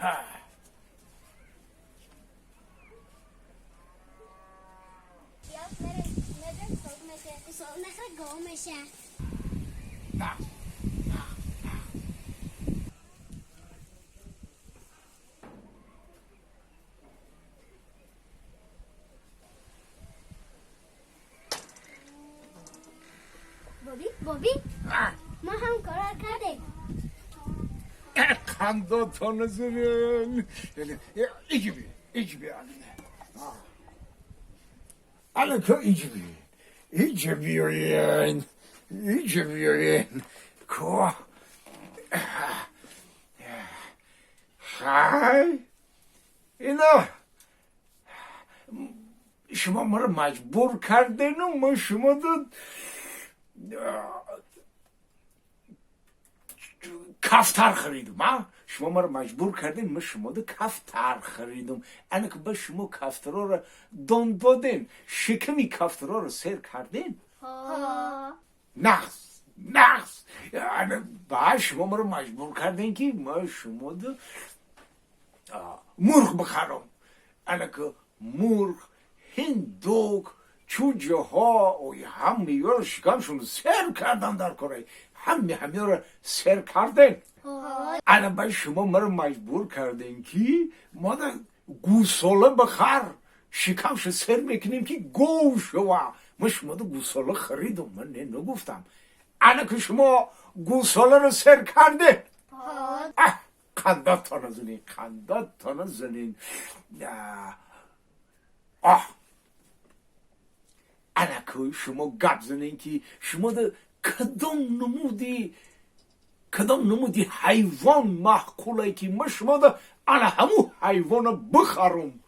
بابی ما هم کار کردیم. خنداتان زنین ایجی بی الان که ایجی بیاین که خای اینا شما ما رو مجبور کردین و ما شما دو کفتر خریدم. شما ما رو مجبور کردین، ما شما دو کفتر خریدم. انا که با شما کفترها رو دان دادین، شکمی کفترها رو سیر کردین. نقص انا با شما ما رو مجبور کردین که ما شما دو مرغ بخرم. انا که مرغ، هندوک، چوجه ها و همه رو شکمشون رو سیر کردن در کره، همه رو سیر کردن. الان باید شما ما رو مجبور کردین که ما در گوساله بخر، شکمش سیر میکنیم که گوش و ما شما در گوساله خریدم. من نگفتم. الان که شما گوساله رو سیر کرده، خنداتان زنین. انا که شما گپ زنین که شما ده کدام نمودی حیوان محقوله که ما شما ده انا همو حیوان بخرم.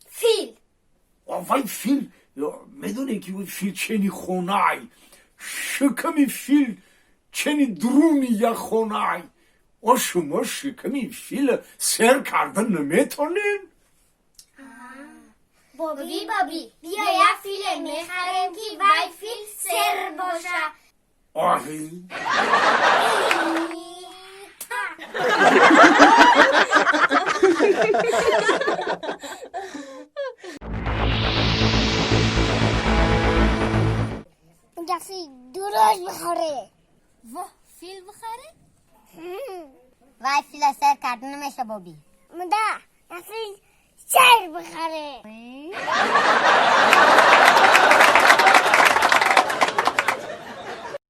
فیل. وای فیل، میدونی که فیل چنی خونای، شکمی فیل چنی درونی یا خونای، و شما شکمی فیل سیر کردن نمیتونین؟ بابی بیا یک فیل میخریم که وای فیل سر باشه. آهی اونجا فیل درست بخوره. فیل بخوره؟ وای فیل سر کردن نمیشه بابی. مده فیل سر بخوره.